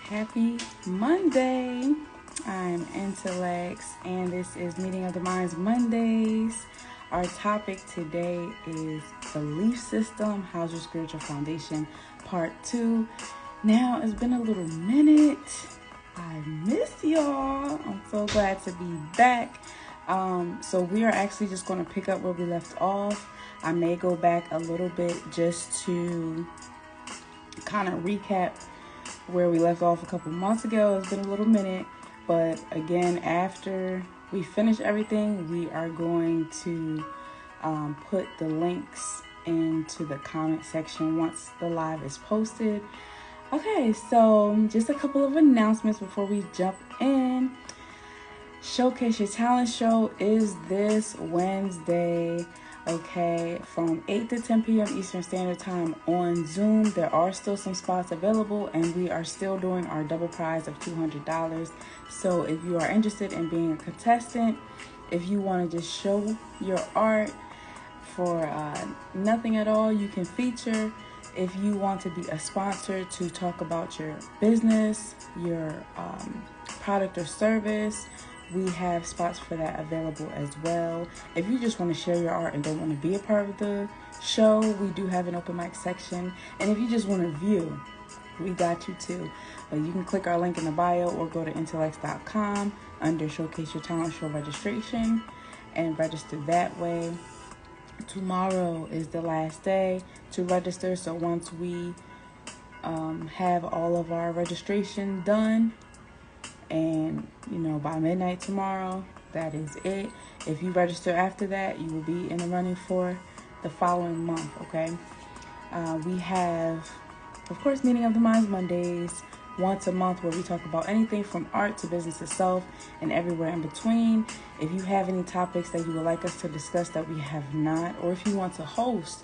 Happy Monday. I'm Intellects, and this is Meeting of the Minds Mondays. Our topic today is belief system, how's your spiritual foundation, part 2. Now, it's been a little minute. I miss y'all. I'm so glad to be back. So we are actually just going to pick up where we left off. I may go back a little bit just to kind of recap where we left off a couple months ago. It's been a little minute, but again, after we finish everything, we are going to put the links into the comment section once the live is posted. Okay, so just a couple of announcements before we jump in. Showcase Your Talent show is this Wednesday. Okay, from 8 to 10 p.m. Eastern Standard Time on Zoom. There are still some spots available, and we are still doing our double prize of $200. So if you are interested in being a contestant, if you want to just show your art for nothing at all, you can feature. If you want to be a sponsor to talk about your business, your product or service, we have spots for that available as well. If you just want to share your art and don't want to be a part of the show, we do have an open mic section. And if you just want to view, we got you too. But you can click our link in the bio or go to intellects.com under Showcase Your Talent Show registration and register that way. Tomorrow is the last day to register. So once we have all of our registration done, and by midnight tomorrow, that is it. If you register after that, you will be in the running for the following month. Okay, we have, of course, Meeting of the Minds Mondays once a month, where we talk about anything from art to business itself and everywhere in between. If you have any topics that you would like us to discuss that we have not, or if you want to host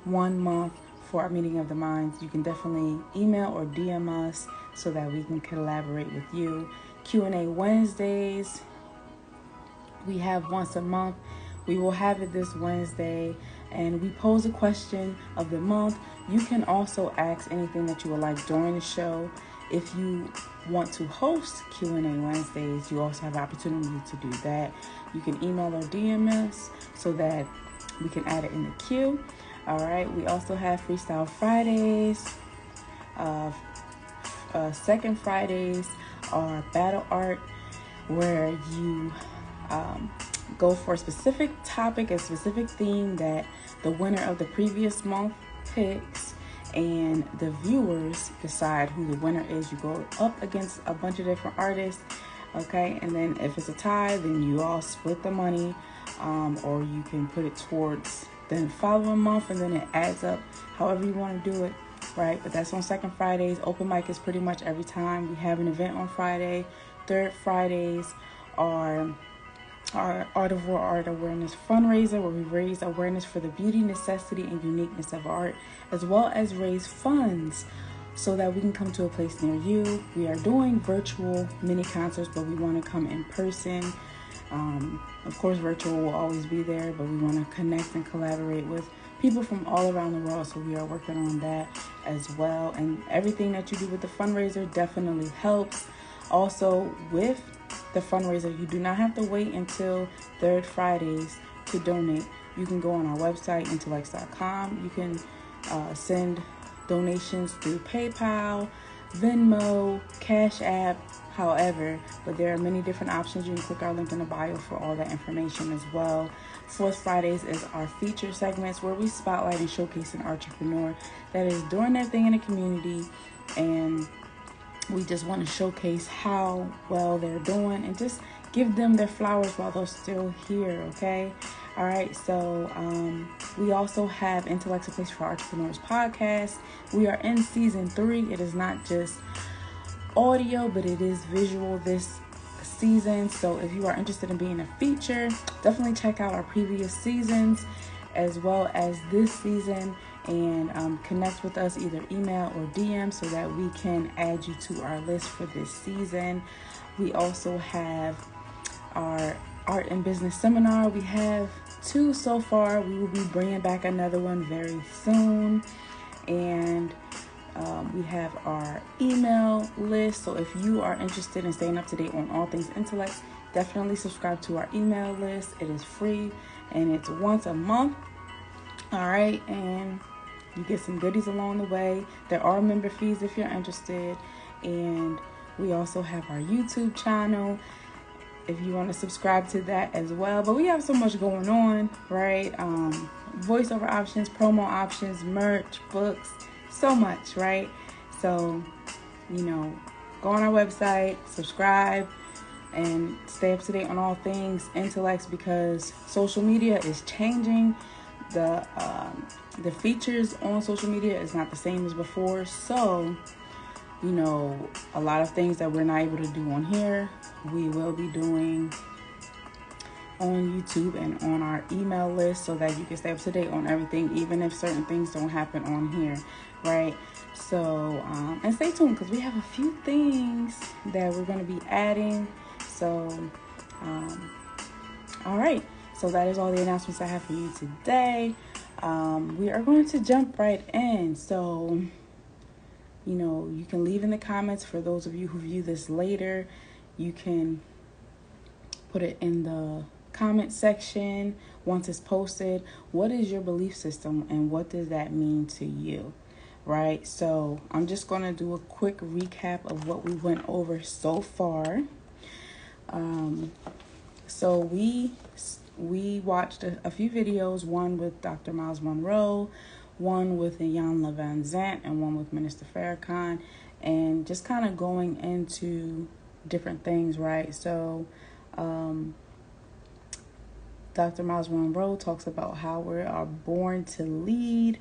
1 month for our Meeting of the Minds, you can definitely email or DM us so that we can collaborate with you. Q&A Wednesdays, we have once a month. We will have it this Wednesday, and we pose a question of the month. You can also ask anything that you would like during the show. If you want to host Q&A Wednesdays, you also have the opportunity to do that. You can email or DM us so that we can add it in the queue. All right, we also have Freestyle Fridays. Second Fridays are battle art, where you go for a specific topic, a specific theme that the winner of the previous month picks, and the viewers decide who the winner is. You go up against a bunch of different artists, okay, and then if it's a tie, then you all split the money, or you can put it towards the following month, and then it adds up however you want to do it. Right, but that's on second Fridays. Open mic is pretty much every time. We have an event on Friday. Third Fridays are our Art of War Art Awareness fundraiser, where we raise awareness for the beauty, necessity, and uniqueness of art, as well as raise funds so that we can come to a place near you. We are doing virtual mini concerts, but we want to come in person. Of course, virtual will always be there, but we want to connect and collaborate with people from all around the world, so we are working on that as well. And everything that you do with the fundraiser definitely helps. Also, with the fundraiser, you do not have to wait until third Fridays to donate. You can go on our website, intellects.com. You can send donations through PayPal, Venmo, Cash App, however, but there are many different options. You can click our link in the bio for all that information as well. Fourth Fridays is our feature segments, where we spotlight and showcase an entrepreneur that is doing their thing in the community, and we just want to showcase how well they're doing and just give them their flowers while they're still here. Okay, all right, so we also have Intellects, a Place for Entrepreneurs podcast. We are in season 3. It is not just audio, but it is visual this season. So if you are interested in being a feature, definitely check out our previous seasons as well as this season, and connect with us, either email or DM, so that we can add you to our list for this season. We also have our art and business seminar. We have 2 so far. We will be bringing back another one very soon, and We have our email list. So if you are interested in staying up to date on all things intellect, definitely subscribe to our email list. It is free and it's once a month. All right. And you get some goodies along the way. There are member fees if you're interested. And we also have our YouTube channel if you want to subscribe to that as well. But we have so much going on, right? Voiceover options, promo options, merch, books, so much, right? So, go on our website, subscribe, and stay up to date on all things intellects, because social media is changing. The features on social media is not the same as before. So, a lot of things that we're not able to do on here, we will be doing on YouTube and on our email list, so that you can stay up to date on everything, even if certain things don't happen on here, right? So, and stay tuned, because we have a few things that we're going to be adding. So, all right. So that is all the announcements I have for you today. We are going to jump right in. So, you can leave in the comments. For those of you who view this later, you can put it in the comment section once it's posted. What is your belief system and what does that mean to you? Right? So I'm just going to do a quick recap of what we went over so far. So we watched a few videos, one with Dr. Miles Monroe, one with Iyanla Vanzant, and one with Minister Farrakhan, and just kind of going into different things, right? So Dr. Miles Monroe talks about how we are born to lead.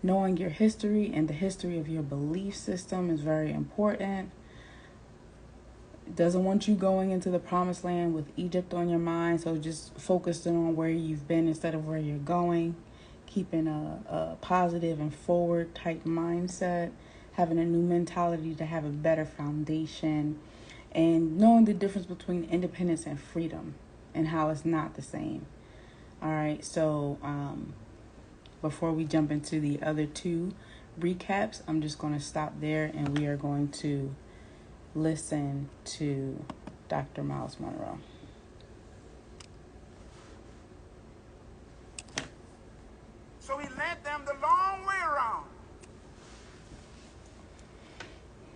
Knowing your history and the history of your belief system is very important. Doesn't want you going into the promised land with Egypt on your mind, so just focusing on where you've been instead of where you're going. Keeping a positive and forward type mindset, having a new mentality to have a better foundation, and knowing the difference between independence and freedom and how it's not the same. All right, so before we jump into the other two recaps, I'm just going to stop there and we are going to listen to Dr. Miles Monroe. So he led them the long way around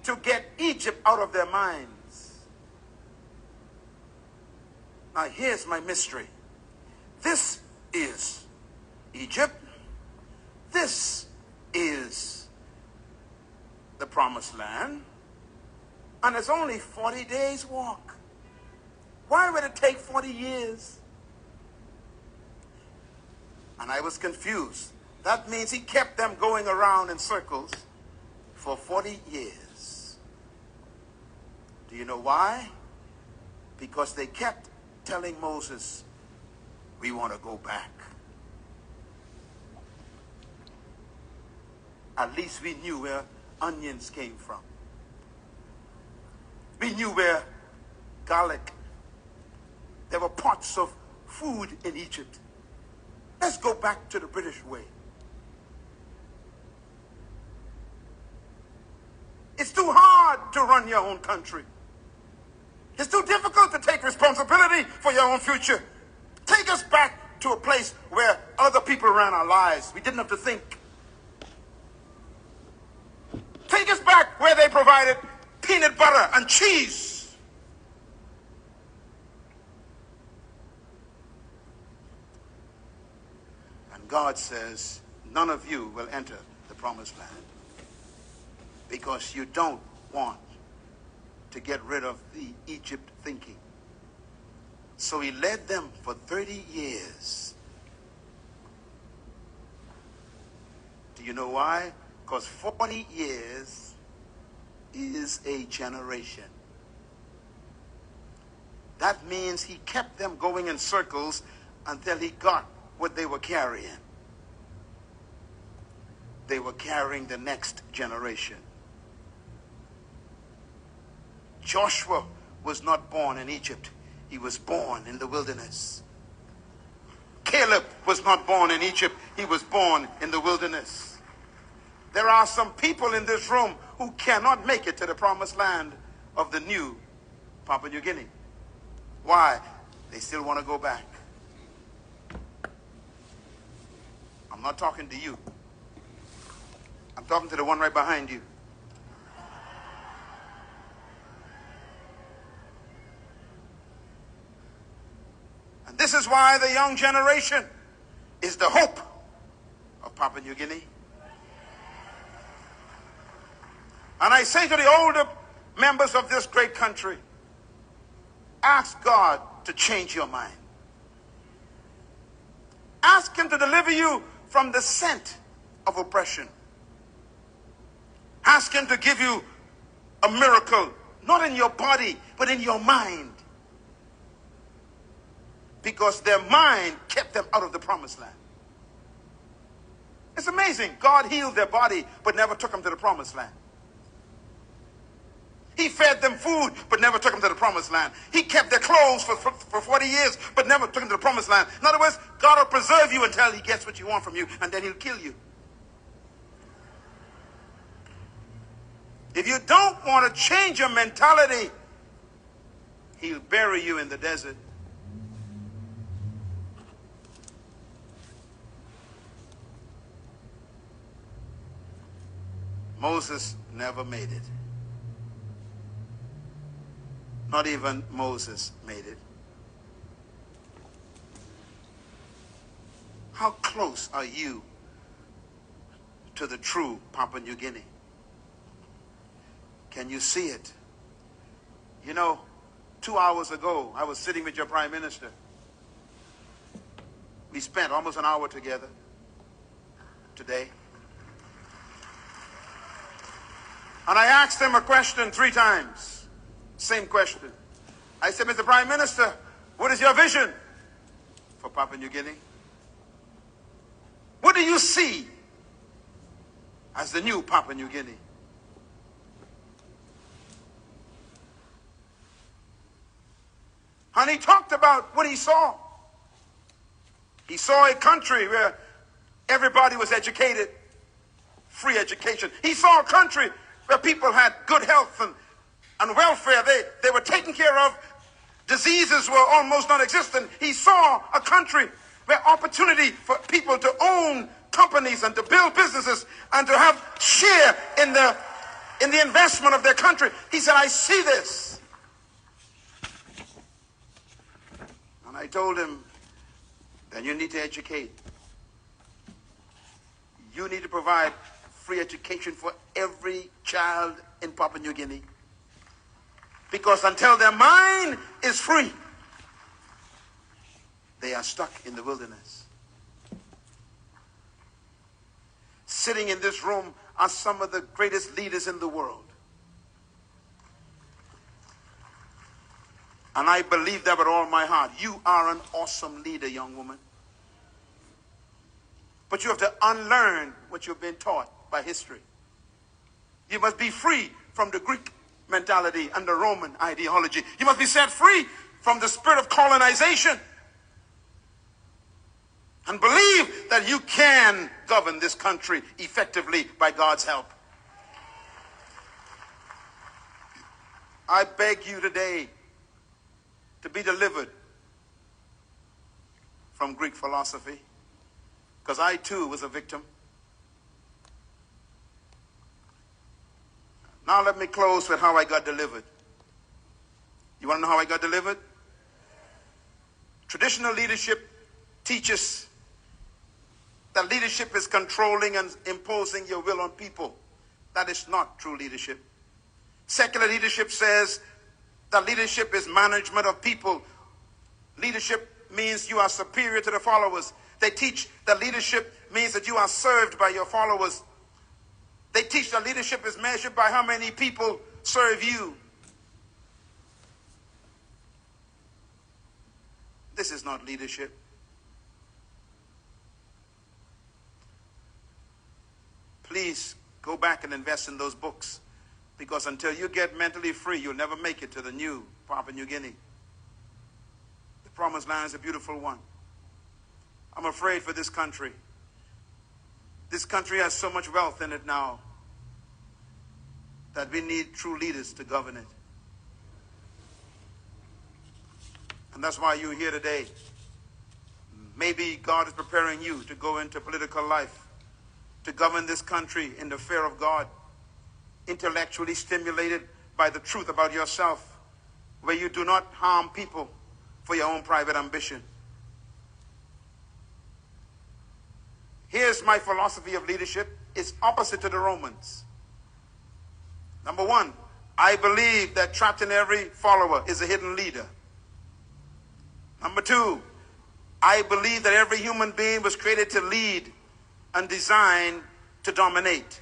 to get Egypt out of their minds. Now here's my mystery. This is Egypt. This is the promised land. And it's only 40 days walk. Why would it take 40 years? And I was confused. That means he kept them going around in circles for 40 years. Do you know why? Because they kept telling Moses, we want to go back. At least we knew where onions came from. We knew where garlic. There were pots of food in Egypt. Let's go back to the British way. It's too hard to run your own country. It's too difficult to take responsibility for your own future. Take us back to a place where other people ran our lives. We didn't have to think. Take us back where they provided peanut butter and cheese. And God says, none of you will enter the promised land because you don't want to get rid of the Egypt thinking. So he led them for 30 years. Do you know why? Because 40 years is a generation. That means he kept them going in circles until he got what they were carrying. They were carrying the next generation. Joshua was not born in Egypt. He was born in the wilderness. Caleb was not born in Egypt. He was born in the wilderness. There are some people in this room who cannot make it to the promised land of the new Papua New Guinea. Why? They still want to go back. I'm not talking to you. I'm talking to the one right behind you. And this is why the young generation is the hope of Papua New Guinea. And I say to the older members of this great country, ask God to change your mind. Ask him to deliver you from the scent of oppression. Ask him to give you a miracle, not in your body, but in your mind. Because their mind kept them out of the promised land. It's amazing. God healed their body, but never took them to the promised land. He fed them food, but never took them to the promised land. He kept their clothes for 40 years, but never took them to the promised land. In other words, God will preserve you until he gets what you want from you, and then he'll kill you. If you don't want to change your mentality, he'll bury you in the desert. Moses never made it. Not even Moses made it. How close are you to the true Papua New Guinea? Can you see it? You know, 2 hours ago, I was sitting with your Prime Minister. We spent almost an hour together today. And I asked him a question 3 times. Same question. I said, Mr. Prime Minister, what is your vision for Papua New Guinea? What do you see as the new Papua New Guinea? And he talked about what he saw. He saw a country where everybody was educated, free education. He saw a country where people had good health and welfare. They were taken care of. Diseases were almost non-existent. He saw a country where opportunity for people to own companies and to build businesses and to have share in the investment of their country. He said, I see this. And I told him, then you need to educate. You need to provide free education for every child in Papua New Guinea. Because until their mind is free, they are stuck in the wilderness. Sitting in this room are some of the greatest leaders in the world. And I believe that with all my heart. You are an awesome leader, young woman. But you have to unlearn what you've been taught by history. You must be free from the Greek mentality and the Roman ideology. You must be set free from the spirit of colonization and believe that you can govern this country effectively by God's help. I beg you today to be delivered from Greek philosophy, because I too was a victim. Now let me close with how I got delivered. You want to know how I got delivered? Traditional leadership teaches that leadership is controlling and imposing your will on people. That is not true leadership. Secular leadership says that leadership is management of people. Leadership means you are superior to the followers. They teach that leadership means that you are served by your followers. They teach that leadership is measured by how many people serve you. This is not leadership. Please go back and invest in those books, because until you get mentally free, you'll never make it to the new Papua New Guinea. The promised land is a beautiful one. I'm afraid for this country. This country has so much wealth in it now that we need true leaders to govern it. And that's why you're here today. Maybe God is preparing you to go into political life, to govern this country in the fear of God, intellectually stimulated by the truth about yourself, where you do not harm people for your own private ambition. Here's my philosophy of leadership. It's opposite to the Romans. Number one, I believe that trapped in every follower is a hidden leader. Number two, I believe that every human being was created to lead and designed to dominate.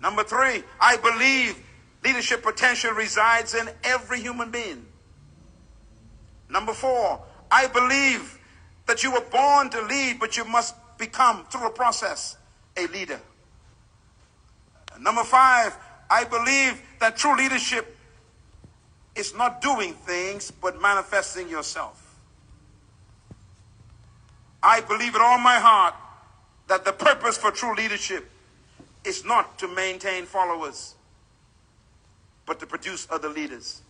Number three, I believe leadership potential resides in every human being. Number four, I believe that you were born to lead, but you must become, through a process, a leader. Number five, I believe that true leadership is not doing things, but manifesting yourself. I believe with all my heart that the purpose for true leadership is not to maintain followers, but to produce other leaders.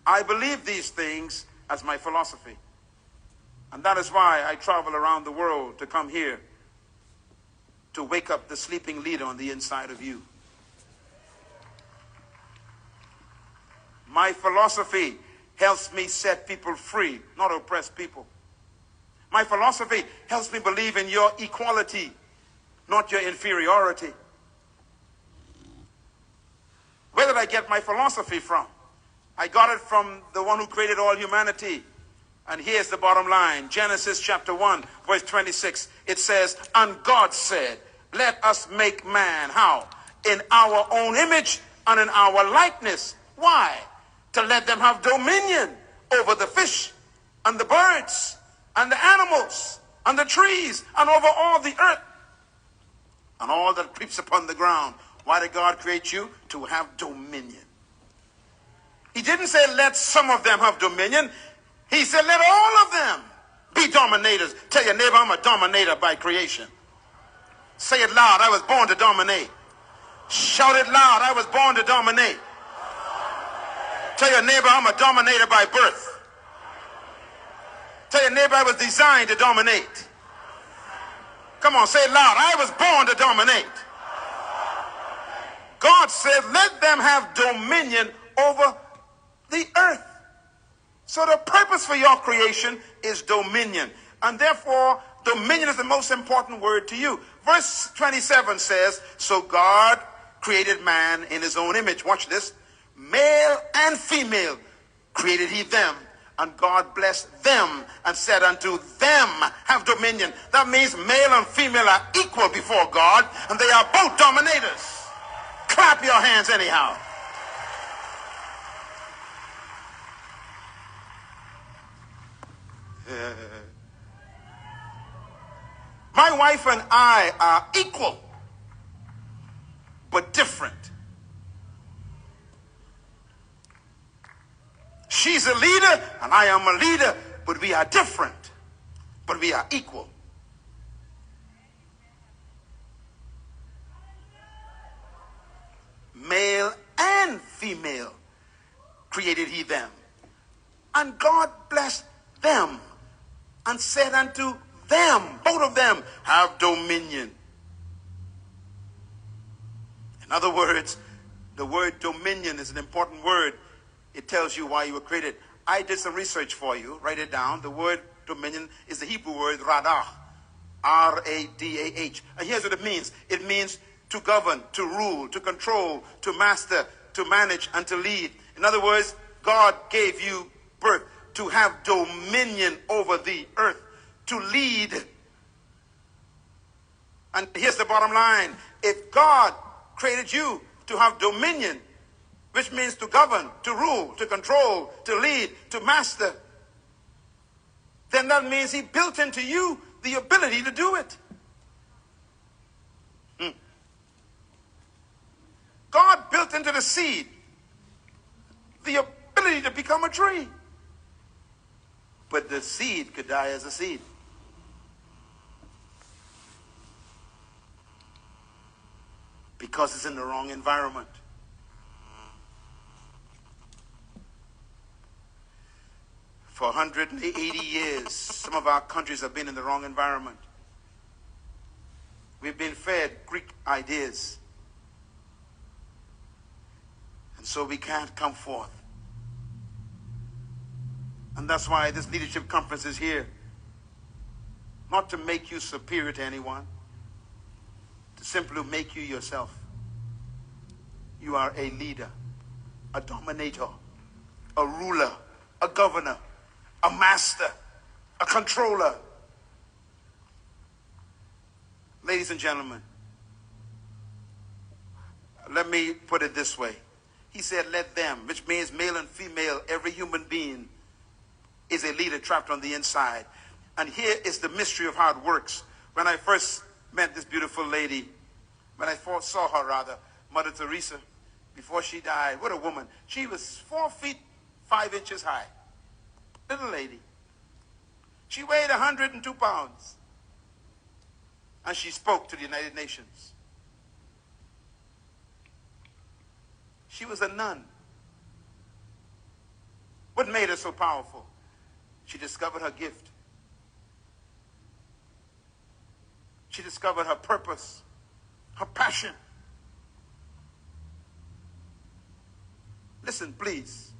I believe these things as my philosophy. And that is why I travel around the world to come here to wake up the sleeping leader on the inside of you. My philosophy helps me set people free, not oppress people. My philosophy helps me believe in your equality, not your inferiority. Where did I get my philosophy from? I got it from the one who created all humanity. And here's the bottom line. Genesis chapter 1, verse 26. It says, and God said, let us make man, how? In our own image and in our likeness. Why? To let them have dominion over the fish and the birds and the animals and the trees and over all the earth and all that creeps upon the ground. Why did God create you? To have dominion. He didn't say let some of them have dominion. He said let all of them be dominators. Tell your neighbor, I'm a dominator by creation. Say it loud, I was born to dominate. Shout it loud, I was born to dominate. Tell your neighbor, I'm a dominator by birth. Tell your neighbor, I was designed to dominate. Come on, say it loud, I was born to dominate. God said, let them have dominion over the earth. So the purpose for your creation is dominion. And therefore, dominion is the most important word to you. Verse 27 says, so God created man in his own image. Watch this. Male and female created he them. And God blessed them and said unto them, have dominion. That means male and female are equal before God, and they are both dominators. Clap your hands anyhow. My wife and I are equal, but different. She's a leader and I am a leader, but we are different, but we are equal. Male and female created he them. And God blessed them and said unto them, both of them, have dominion. In other words, the word dominion is an important word. It tells you why you were created. I did some research for you. Write it down. The word dominion is the Hebrew word radah. R-A-D-A-H. And here's what it means. It means to govern, to rule, to control, to master, to manage, and to lead. In other words, God gave you birth to have dominion over the earth, to lead. And here's the bottom line. If God created you to have dominion, which means to govern, to rule, to control, to lead, to master, then that means he built into you the ability to do it. God built into the seed the ability to become a tree. But the seed could die as a seed. because it's in the wrong environment. For 180 years, some of our countries have been in the wrong environment. We've been fed Greek ideas. And so we can't come forth. And that's why this leadership conference is here. Not to make you superior to anyone, to simply make you yourself. You are a leader, a dominator, a ruler, a governor, a master, a controller. Ladies and gentlemen, let me put it this way. He said, let them, which means male and female, every human being is a leader trapped on the inside. And here is the mystery of how it works. When I first met this beautiful lady, when I first saw her rather, Mother Teresa, before she died, what a woman. She was 4 feet 5 inches high. Little lady. She weighed 102 pounds. And she spoke to the United Nations. She was a nun. What made her so powerful? She discovered her gift. She discovered her purpose, her passion. Listen, please.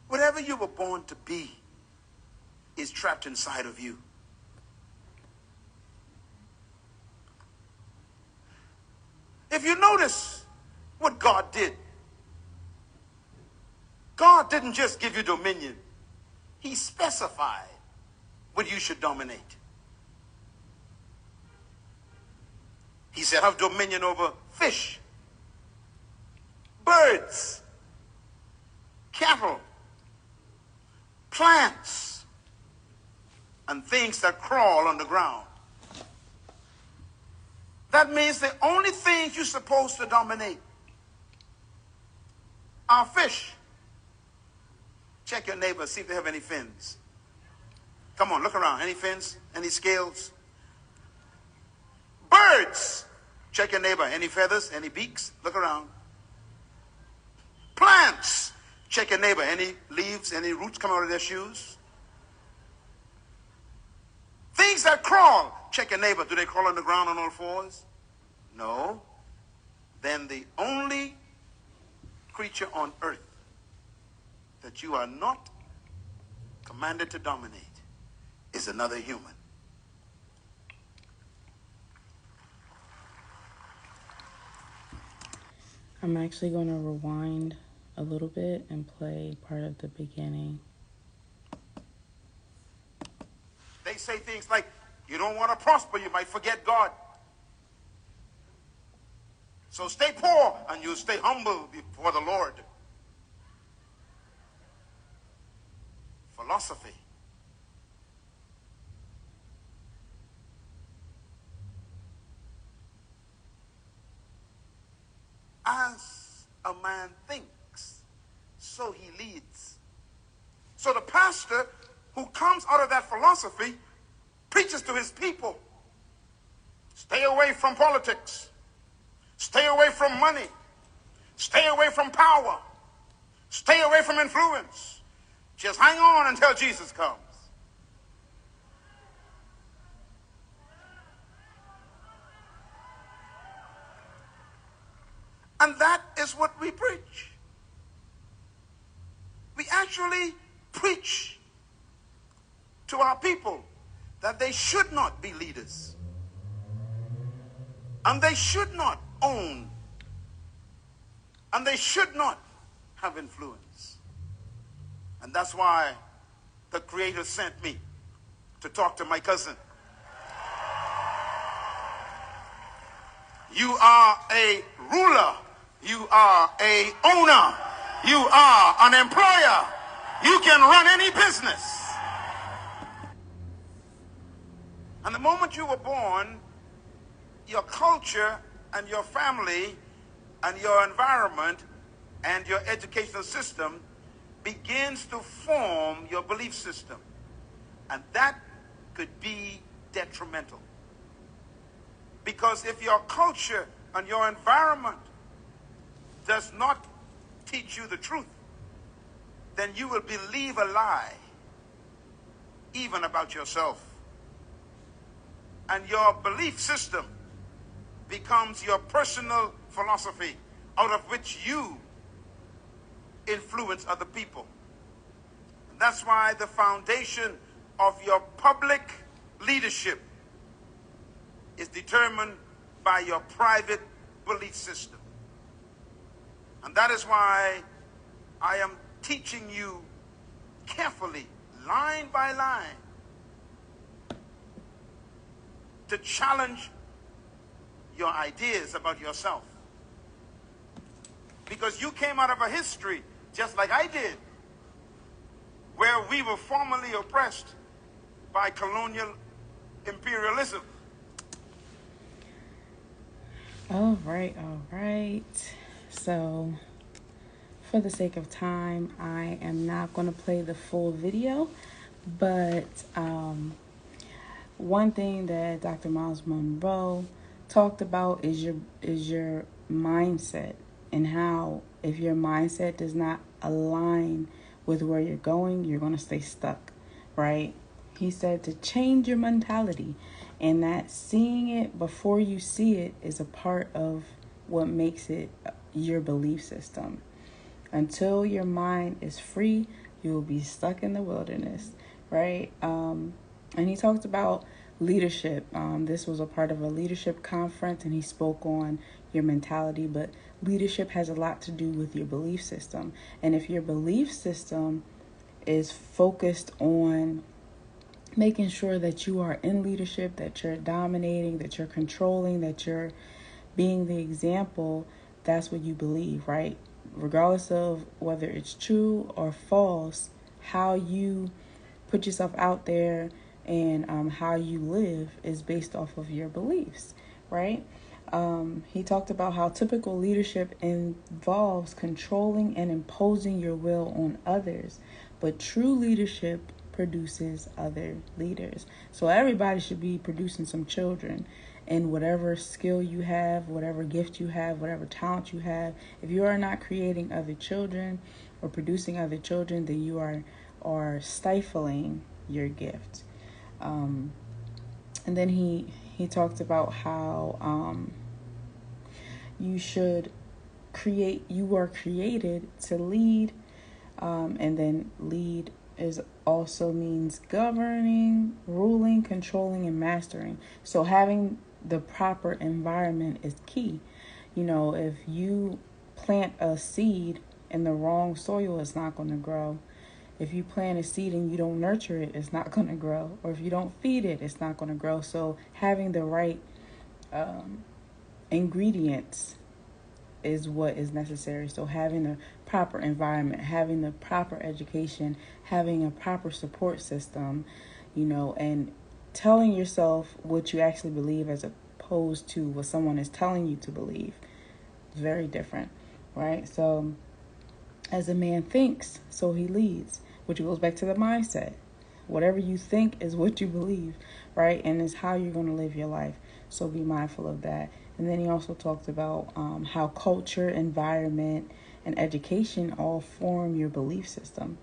Whatever you were born to be is trapped inside of you. If you notice what God did, God didn't just give you dominion. He specified what you should dominate. He said, have dominion over fish, birds, cattle, plants, and things that crawl on the ground. That means the only things you're supposed to dominate are fish. Check your neighbor, see if they have any fins. Come on, look around. Any fins? Any scales? Birds. Check your neighbor. Any feathers? Any beaks? Look around. Plants. Check your neighbor. Any leaves? Any roots coming out of their shoes? Things that crawl. Check your neighbor. Do they crawl on the ground on all fours? No. Then the only creature on earth that you are not commanded to dominate is another human. I'm actually going to rewind a little bit and play part of the beginning. They say things like, you don't want to prosper, you might forget God. So stay poor and you'll stay humble before the Lord. Philosophy. As a man thinks, so he leads. So the pastor who comes out of that philosophy preaches to his people. Stay away from politics. Stay away from money. Stay away from power. Stay away from influence. Just hang on until Jesus comes. And that is what we preach. We actually preach to our people that they should not be leaders. And they should not own. And they should not have influence. And that's why the Creator sent me to talk to my cousin. You are a ruler. You are a owner. You are an employer. You can run any business. And the moment you were born, your culture and your family and your environment and your educational system begins to form your belief system. And that could be detrimental. Because if your culture and your environment does not teach you the truth, then you will believe a lie, even about yourself. And your belief system becomes your personal philosophy out of which you influence other people. And that's why the foundation of your public leadership is determined by your private belief system. And that is why I am teaching you carefully, line by line, to challenge your ideas about yourself. Because you came out of a history, just like I did, where we were formerly oppressed by colonial imperialism. All right. So, for the sake of time, I am not going to play the full video, but one thing that Dr. Miles Monroe talked about is your mindset, and how if your mindset does not align with where you're going, you're going to stay stuck, right? He said to change your mentality, and that seeing it before you see it is a part of what makes it your belief system. Until your mind is free, you will be stuck in the wilderness, right? And he talked about leadership. This was a part of a leadership conference, and he spoke on your mentality, but leadership has a lot to do with your belief system. And if your belief system is focused on making sure that you are in leadership, that you're dominating, that you're controlling, that you're being the example, that's what you believe, right? Regardless of whether it's true or false, how you put yourself out there and how you live is based off of your beliefs, right? He talked about how typical leadership involves controlling and imposing your will on others, but true leadership produces other leaders. So everybody should be producing some children, and whatever skill you have, whatever gift you have, whatever talent you have, if you are not creating other children or producing other children, then you are stifling your gift. And then he talked about how you are created to lead, and then lead also means governing, ruling, controlling, and mastering. So having the proper environment is key. If you plant a seed in the wrong soil, it's not going to grow. If you plant a seed and you don't nurture it, it's not going to grow. Or if you don't feed it, it's not going to grow. So having the right ingredients is what is necessary. So having a proper environment, having the proper education, having a proper support system, and telling yourself what you actually believe as opposed to what someone is telling you to believe. It's very different, right? So as a man thinks, so he leads, which goes back to the mindset. Whatever you think is what you believe, right? And it's how you're going to live your life. So be mindful of that. And then he also talked about how culture, environment, and education all form your belief system,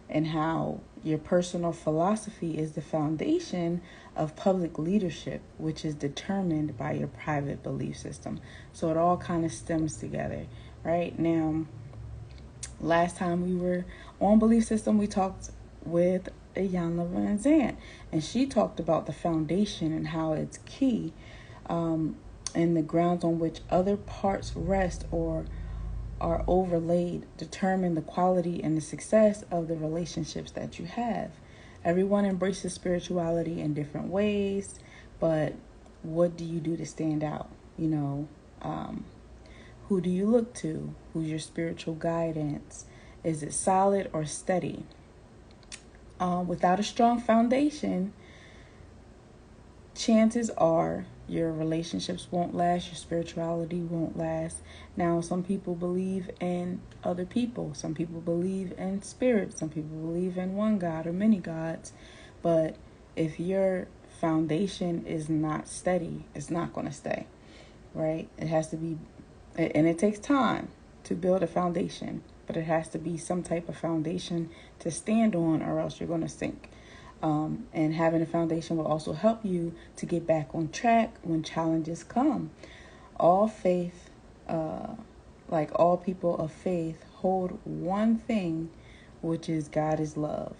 and how your personal philosophy is the foundation of public leadership, which is determined by your private belief system. So it all kind of stems together, right? Now, last time we were on belief system, we talked with Iyanla Van Zant, and she talked about the foundation and how it's key, and the grounds on which other parts rest or are overlaid determine the quality and the success of the relationships that you have. Everyone embraces spirituality in different ways, but what do you do to stand out? Who do you look to? Who's your spiritual guidance? Is it solid or steady? Without a strong foundation, chances are your relationships won't last, your spirituality won't last. Now, some people believe in other people. Some people believe in spirit. Some people believe in one God or many gods. But if your foundation is not steady, it's not going to stay, right? It has to be, and it takes time to build a foundation, but it has to be some type of foundation to stand on, or else you're going to sink. And having a foundation will also help you to get back on track when challenges come. All faith, like all people of faith, hold one thing, which is God is love.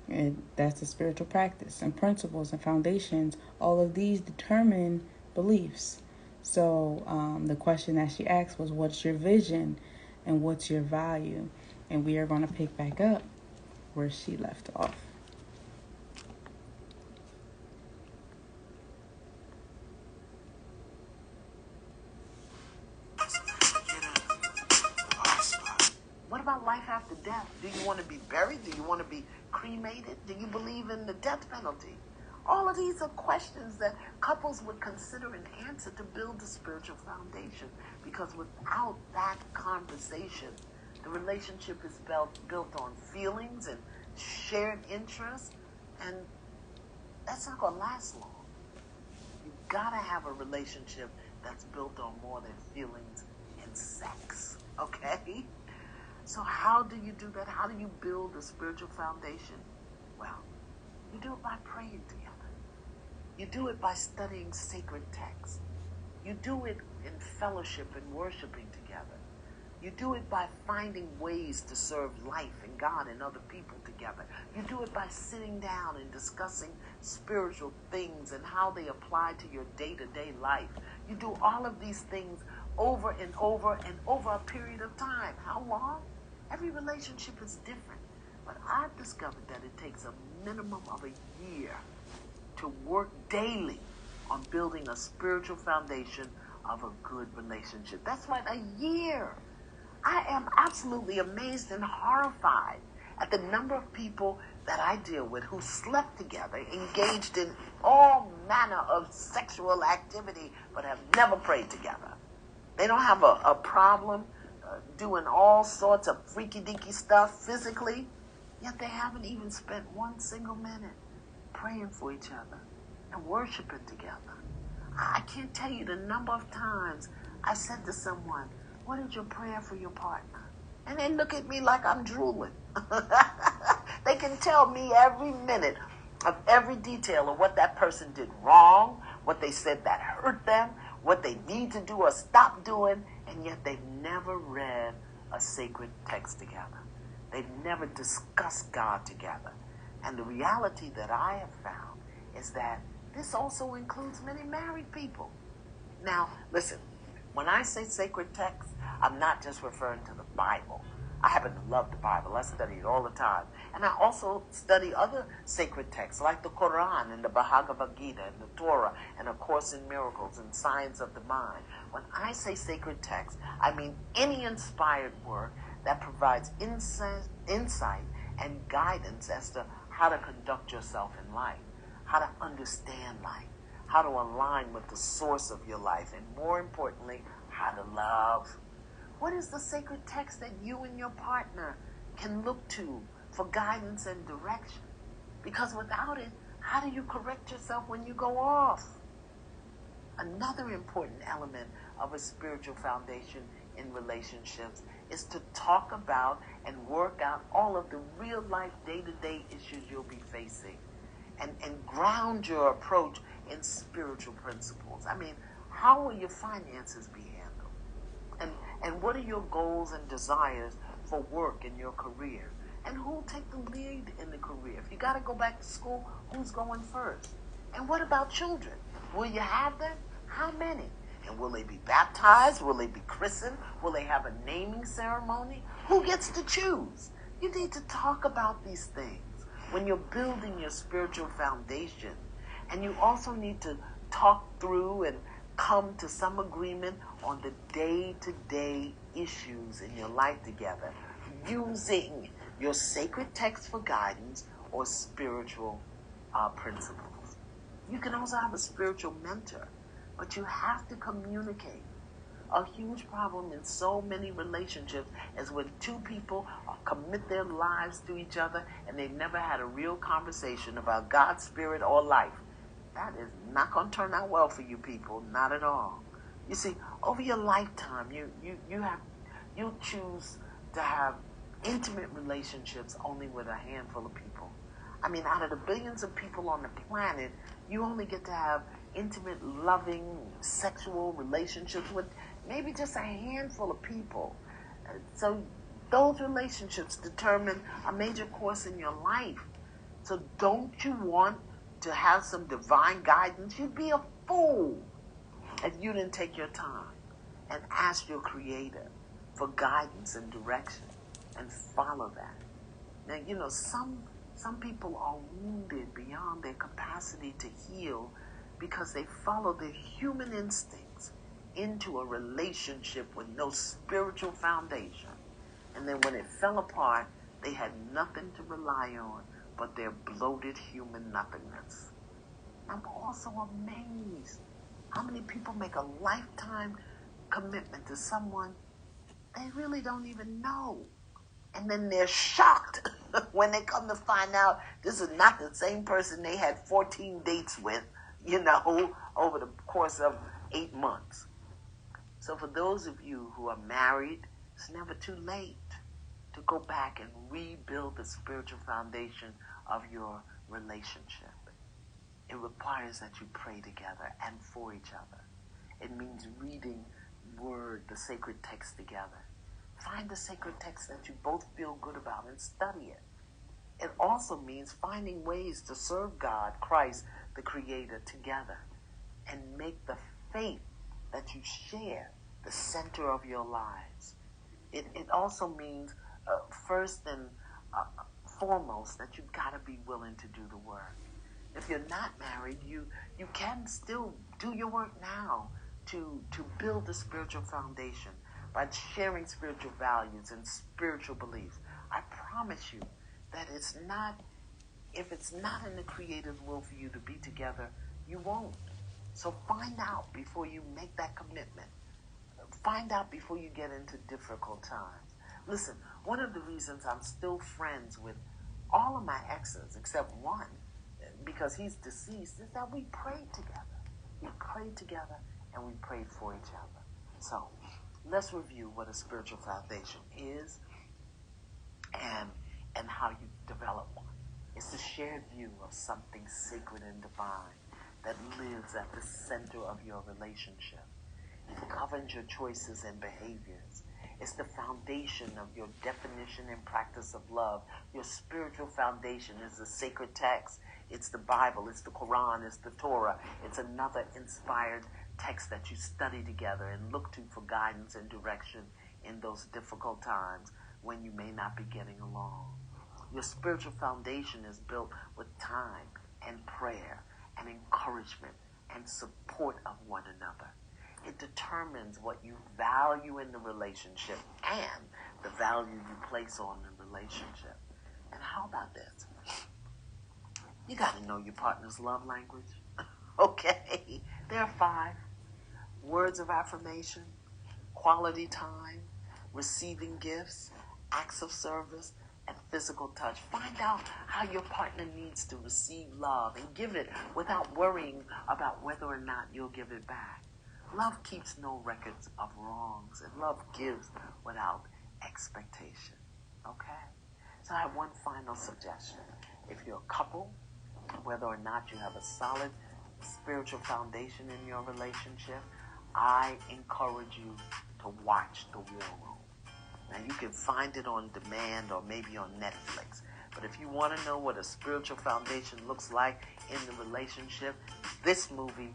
And that's a spiritual practice, and principles and foundations. All of these determine beliefs. So the question that she asked was, what's your vision and what's your value? And we are going to pick back up where she left off. What about life after death? Do you want to be buried? Do you want to be cremated? Do you believe in the death penalty? All of these are questions that couples would consider and answer to build a spiritual foundation. Because without that conversation, the relationship is built on feelings and shared interests, and that's not going to last long. You've got to have a relationship that's built on more than feelings and sex, okay? So how do you do that? How do you build a spiritual foundation? Well, you do it by praying together. You do it by studying sacred texts. You do it in fellowship and worshiping together. You do it by finding ways to serve life and God and other people together. You do it by sitting down and discussing spiritual things and how they apply to your day-to-day life. You do all of these things over and over and over a period of time. How long? Every relationship is different. But I've discovered that it takes a minimum of a year to work daily on building a spiritual foundation of a good relationship. That's right, a year. I am absolutely amazed and horrified at the number of people that I deal with who slept together, engaged in all manner of sexual activity, but have never prayed together. They don't have a problem doing all sorts of freaky-deaky stuff physically, yet they haven't even spent one single minute praying for each other and worshiping together. I can't tell you the number of times I said to someone, "What is your prayer for your partner?" And they look at me like I'm drooling. They can tell me every minute of every detail of what that person did wrong, what they said that hurt them, what they need to do or stop doing, and yet they've never read a sacred text together. They've never discussed God together. And the reality that I have found is that this also includes many married people. Now, listen, when I say sacred text, I'm not just referring to the Bible. I happen to love the Bible. I study it all the time. And I also study other sacred texts like the Quran and the Bhagavad Gita and the Torah and A Course in Miracles and Science of the Mind. When I say sacred text, I mean any inspired work that provides insight and guidance as to how to conduct yourself in life, how to understand life, how to align with the source of your life, and more importantly, how to love. What is the sacred text that you and your partner can look to for guidance and direction? Because without it, how do you correct yourself when you go off? Another important element of a spiritual foundation in relationships is to talk about and work out all of the real life day-to-day issues you'll be facing, and ground your approach in spiritual principles. I mean, how will your finances be handled? And what are your goals and desires for work in your career? And who will take the lead in the career? If you got to go back to school, who's going first? And what about children? Will you have them? How many? And will they be baptized? Will they be christened? Will they have a naming ceremony? Who gets to choose? You need to talk about these things when you're building your spiritual foundation. And you also need to talk through and come to some agreement on the day-to-day issues in your life together, using your sacred text for guidance or spiritual principles. You can also have a spiritual mentor, but you have to communicate. A huge problem in so many relationships is when two people commit their lives to each other and they've never had a real conversation about God's spirit or life. That is not going to turn out well for you people, not at all. You see, over your lifetime, you choose to have intimate relationships only with a handful of people. I mean, out of the billions of people on the planet, you only get to have intimate, loving, sexual relationships with maybe just a handful of people. So those relationships determine a major course in your life. So don't you want to have some divine guidance? You'd be a fool if you didn't take your time and ask your Creator for guidance and direction and follow that. Now, you know, some people are wounded beyond their capacity to heal because they follow their human instincts into a relationship with no spiritual foundation. And then when it fell apart, they had nothing to rely on but their bloated human nothingness. I'm also amazed how many people make a lifetime commitment to someone they really don't even know. And then they're shocked when they come to find out this is not the same person they had 14 dates with, you know, over the course of 8 months. So for those of you who are married, it's never too late to go back and rebuild the spiritual foundation of your relationship. It requires that you pray together and for each other. It means reading word, the sacred text together. Find the sacred text that you both feel good about and study it. It also means finding ways to serve God, Christ, the Creator, together and make the faith that you share the center of your lives. It also means, first and foremost, that you've got to be willing to do the work. If you're not married, you can still do your work now to build the spiritual foundation by sharing spiritual values and spiritual beliefs. I promise you that if it's not in the Creator's will for you to be together, you won't. So find out before you make that commitment. Find out before you get into difficult times. Listen, one of the reasons I'm still friends with all of my exes, except one, because he's deceased, is that we prayed together. We prayed together and we prayed for each other. So let's review what a spiritual foundation is and how you develop one. It's the shared view of something sacred and divine that lives at the center of your relationship. It governs your choices and behaviors. It's the foundation of your definition and practice of love. Your spiritual foundation is the sacred text. It's the Bible. It's the Quran. It's the Torah. It's another inspired text that you study together and look to for guidance and direction in those difficult times when you may not be getting along. Your spiritual foundation is built with time and prayer and encouragement and support of one another. It determines what you value in the relationship and the value you place on the relationship. And how about this? You got to know your partner's love language. Okay, there are 5. Words of affirmation, quality time, receiving gifts, acts of service, and physical touch. Find out how your partner needs to receive love and give it without worrying about whether or not you'll give it back. Love keeps no records of wrongs, and love gives without expectation. Okay? So I have one final suggestion. If you're a couple, whether or not you have a solid spiritual foundation in your relationship, I encourage you to watch The War Room. Now, you can find it on demand or maybe on Netflix. But if you want to know what a spiritual foundation looks like in the relationship, this movie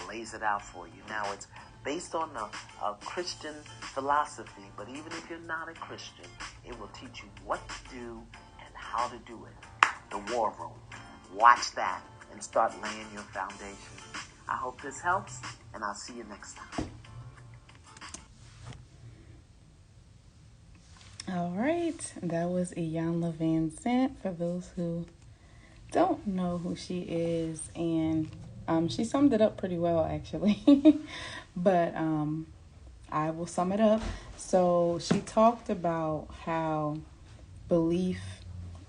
lays it out for you. Now, it's based on a Christian philosophy, but even if you're not a Christian, it will teach you what to do and how to do it. The War Room. Watch that and start laying your foundation. I hope this helps, and I'll see you next time. All right, that was Iyanla Van Zant. For those who don't know who she is, and she summed it up pretty well, actually. But I will sum it up. So she talked about how belief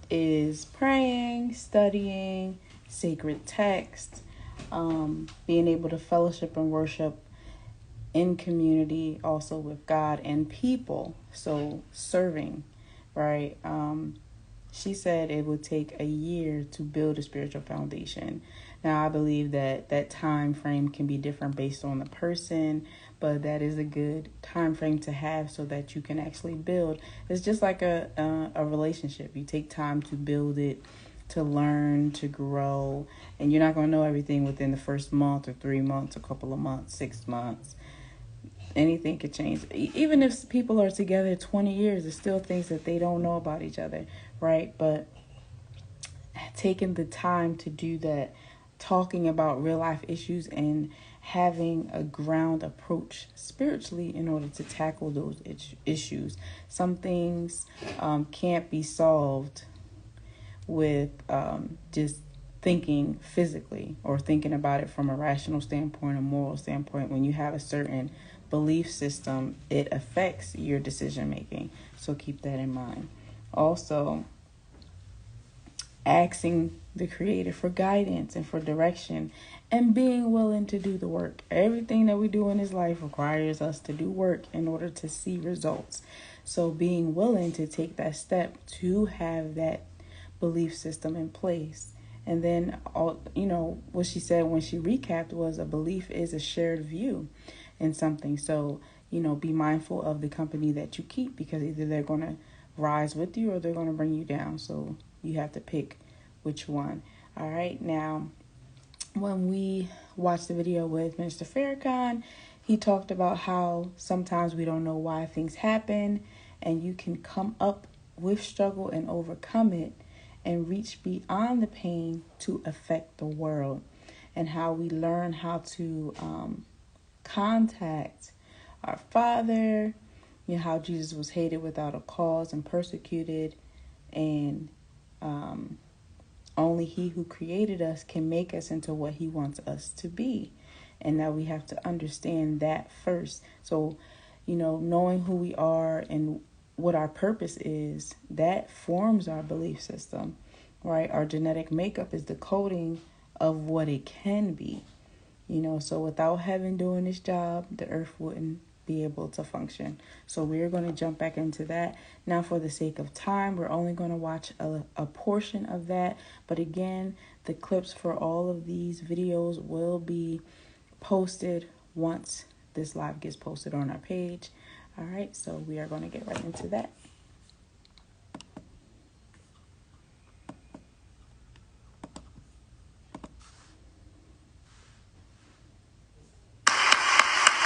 is praying, studying, sacred text, being able to fellowship and worship in community, also with God and people. So serving, right? She said it would take a year to build a spiritual foundation. Now, I believe that time frame can be different based on the person, but that is a good time frame to have so that you can actually build. It's just like a relationship. You take time to build it, to learn, to grow, and you're not going to know everything within the first month or 3 months, a couple of months, 6 months. Anything could change. Even if people are together 20 years, there's still things that they don't know about each other, right? But taking the time to do that, talking about real life issues and having a ground approach spiritually in order to tackle those issues. Some things can't be solved with just thinking physically or thinking about it from a rational standpoint, a moral standpoint. When you have a certain belief system, it affects your decision making. So keep that in mind. Also, asking the Creator for guidance and for direction and being willing to do the work. Everything that we do in this life requires us to do work in order to see results. So being willing to take that step to have that belief system in place. And then, what she said when she recapped was a belief is a shared view in something. So, be mindful of the company that you keep, because either they're going to rise with you or they're going to bring you down. So you have to pick which one. All right. Now, when we watched the video with Mr. Farrakhan, he talked about how sometimes we don't know why things happen, and you can come up with struggle and overcome it and reach beyond the pain to affect the world, and how we learn how to contact our Father, how Jesus was hated without a cause and persecuted, and only He who created us can make us into what He wants us to be, and that we have to understand that first. So, knowing who we are and what our purpose is, that forms our belief system, right? Our genetic makeup is the coding of what it can be, so without heaven doing its job, the earth wouldn't be able to function. So we're going to jump back into that. Now, for the sake of time, we're only going to watch a portion of that. But again, the clips for all of these videos will be posted once this live gets posted on our page. All right, so we are going to get right into that.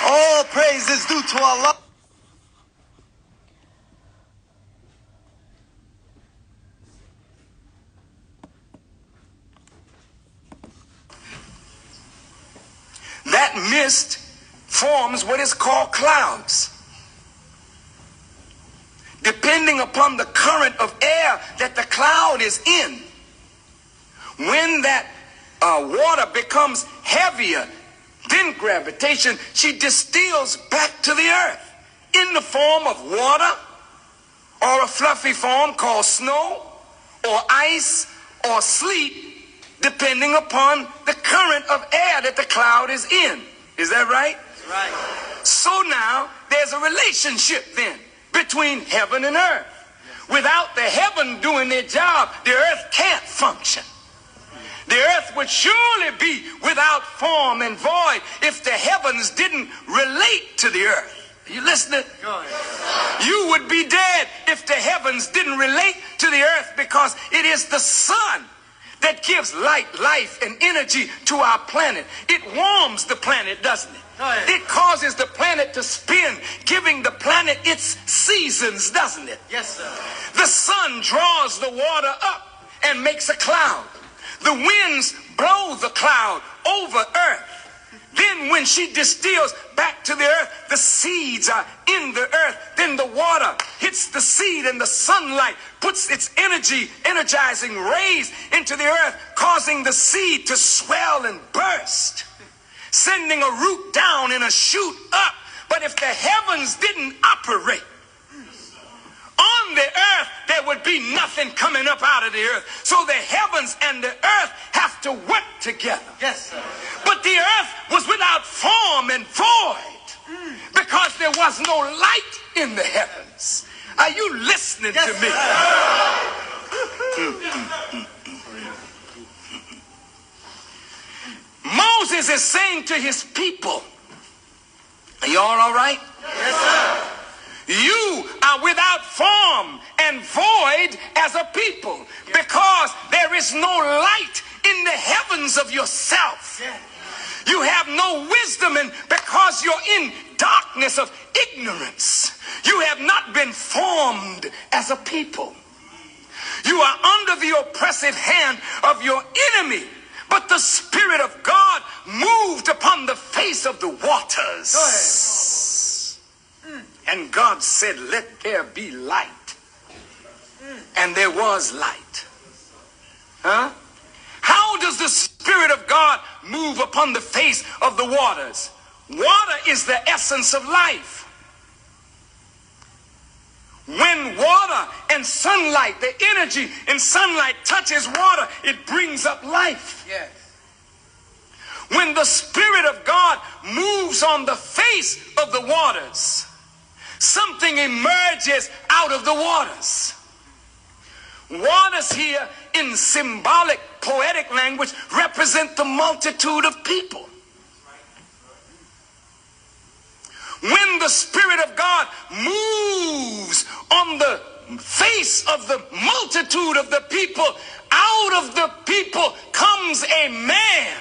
All praise is due to Allah. That mist forms what is called clouds. Depending upon the current of air that the cloud is in, when that water becomes heavier than gravitation, she distills back to the earth in the form of water, or a fluffy form called snow or ice or sleet, depending upon the current of air that the cloud is in. Is that right? Right. So now there's a relationship then between heaven and earth. Without the heaven doing their job, the earth can't function. The earth would surely be without form and void if the heavens didn't relate to the earth. Are you listening? Go ahead. You would be dead if the heavens didn't relate to the earth, because it is the sun that gives light, life, and energy to our planet. It warms the planet, doesn't it? It causes the planet to spin, giving the planet its seasons, doesn't it? Yes, sir. The sun draws the water up and makes a cloud. The winds blow the cloud over earth. Then when she distills back to the earth, the seeds are in the earth. Then the water hits the seed, and the sunlight puts its energizing rays into the earth, causing the seed to swell and burst, sending a root down and a shoot up. But if the heavens didn't operate on the earth, there there would be nothing coming up out of the earth. So the heavens and the earth have to work together. Yes, sir. But the earth was without form and void because there was no light in the heavens. Are you listening to me? Moses is saying to his people, are you all right? Yes, sir. You are without form and void as a people because there is no light in the heavens of yourself. You have no wisdom, and because you're in darkness of ignorance, you have not been formed as a people. You are under the oppressive hand of your enemy, but the Spirit of God moved upon the face of the waters. And God said, let there be light. And there was light. Huh? How does the Spirit of God move upon the face of the waters? Water is the essence of life. When water and sunlight, the energy in sunlight touches water, it brings up life. Yes. When the Spirit of God moves on the face of the waters, something emerges out of the waters. Waters here in symbolic, poetic language represent the multitude of people. When the Spirit of God moves on the face of the multitude of the people, out of the people comes a man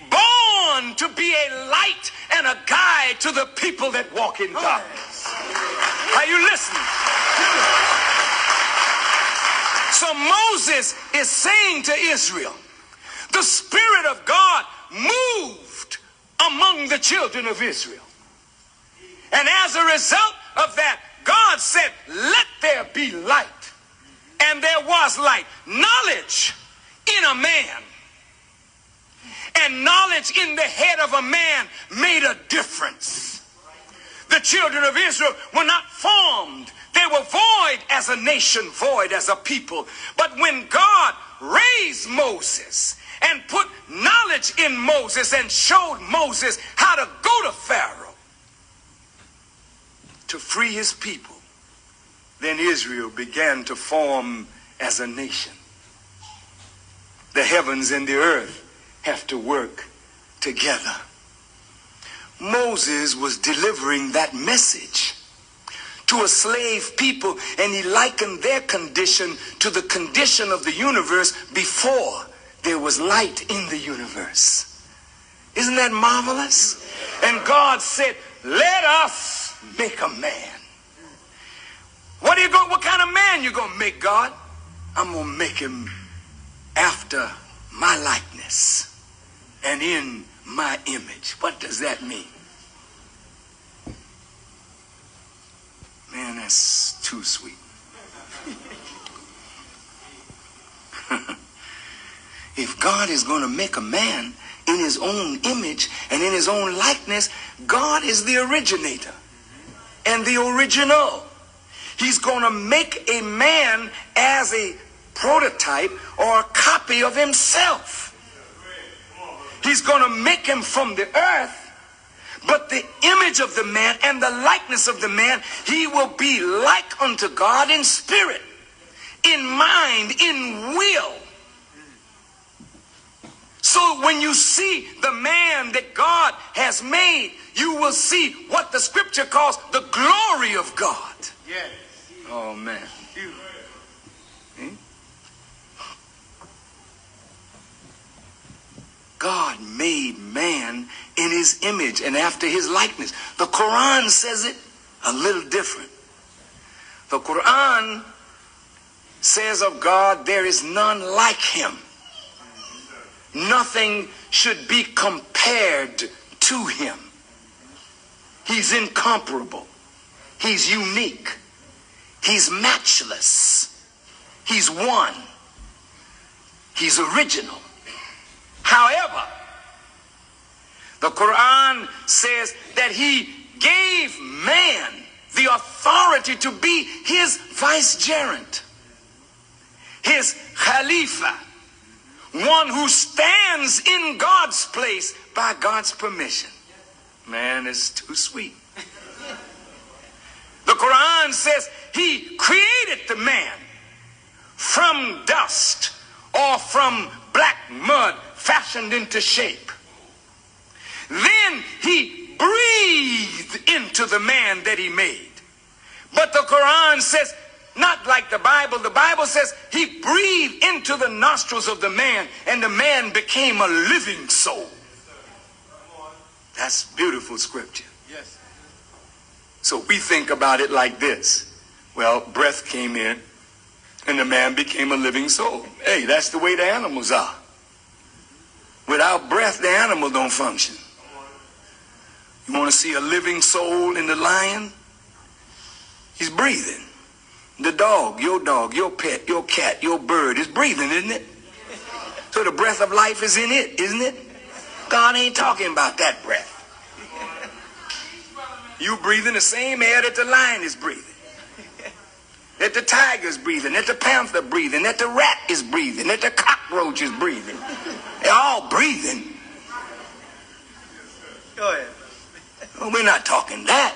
born to be a light and a guide to the people that walk in darkness. Are you listening? So Moses is saying to Israel, the Spirit of God moved among the children of Israel. And as a result of that, God said, let there be light. And there was light. Knowledge in a man and knowledge in the head of a man made a difference. The children of Israel were not formed. They were void as a nation, void as a people. But when God raised Moses and put knowledge in Moses and showed Moses how to go to Pharaoh to free his people, then Israel began to form as a nation. The heavens and the earth have to work together. Moses was delivering that message to a slave people, and he likened their condition to the condition of the universe before there was light in the universe. Isn't that marvelous? And God said, let us make a man. What kind of man you gonna make, God? I'm gonna make him after my likeness and in my image. What does that mean? Man, that's too sweet. If God is going to make a man in his own image and in his own likeness, God is the originator and the original. He's going to make a man as a prototype or a copy of himself. He's going to make him from the earth, but the image of the man and the likeness of the man, he will be like unto God in spirit, in mind, in will. So when you see the man that God has made, you will see what the scripture calls the glory of God. Yes. Oh, man. God made man in his image and after his likeness. The Quran says it a little different. The Quran says of God, there is none like him. Nothing should be compared to him. He's incomparable. He's unique. He's matchless. He's one. He's original. However, the Quran says that he gave man the authority to be his vicegerent. his Khalifa, one who stands in God's place by God's permission. Man, it's too sweet. The Quran says he created the man from dust or from black mud fashioned into shape. Then he breathed into the man that he made. But the Quran says, not like the Bible says he breathed into the nostrils of the man and the man became a living soul. That's beautiful scripture. Yes. So we think about it like this. Well, breath came in and the man became a living soul. Hey, that's the way the animals are. Without breath, the animal don't function. You want to see a living soul in the lion? He's breathing. The dog, your pet, your cat, your bird is breathing, isn't it? So the breath of life is in it, isn't it? God ain't talking about that breath. You breathing the same air that the lion is breathing, that the tiger's breathing, that the panther breathing, that the rat is breathing, that the cockroach is breathing. They're all breathing. Go ahead. Well, we're not talking that.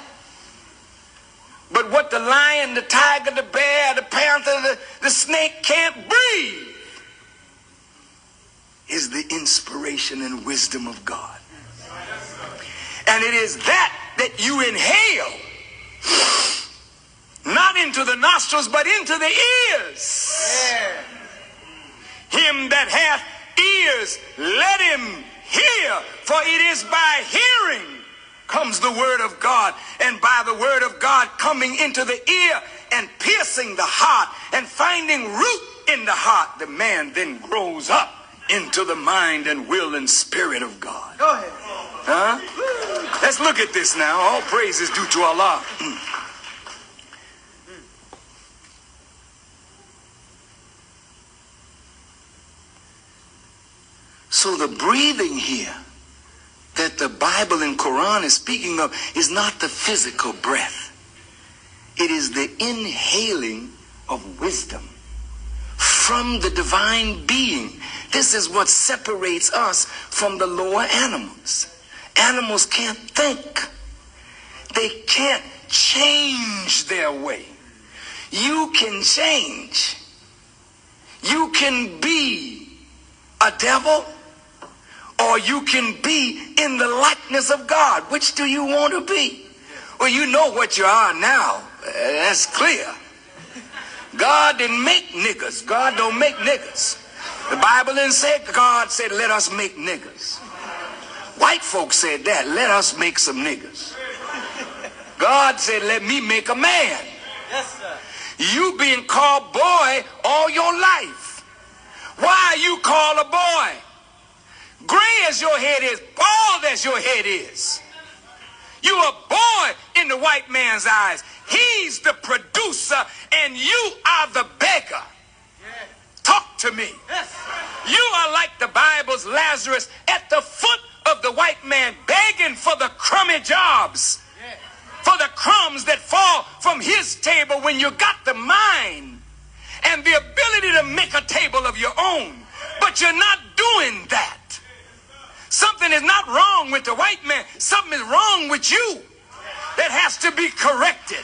But what the lion, the tiger, the bear, the panther, the snake can't breathe is the inspiration and wisdom of God. And it is that you inhale, not into the nostrils, but into the ears. Yeah. Him that hath ears, let him hear, for it is by hearing comes the word of God, and by the word of God coming into the ear and piercing the heart and finding root in the heart, the man then grows up into the mind and will and spirit of God. Go ahead. Huh? Let's look at this now. All praise is due to Allah. So the breathing here that the Bible and Quran is speaking of is not the physical breath. It is the inhaling of wisdom from the divine being. This is what separates us from the lower animals. Animals can't think. They can't change their way. You can change. You can be a devil, or you can be in the likeness of God. Which do you want to be? Well, you know what you are now. That's clear. God didn't make niggas. God don't make niggas. The Bible didn't say, God said, let us make niggas. White folks said that, let us make some niggas. God said, let me make a man. Yes, sir. You been called boy all your life. Why are you called a boy? Gray as your head is, bald as your head is. You a boy in the white man's eyes. He's the producer and you are the beggar. Talk to me. You are like the Bible's Lazarus at the foot of the white man, begging for the crummy jobs, for the crumbs that fall from his table when you got the mind and the ability to make a table of your own. But you're not doing that. Something is not wrong with the white man. Something is wrong with you that has to be corrected.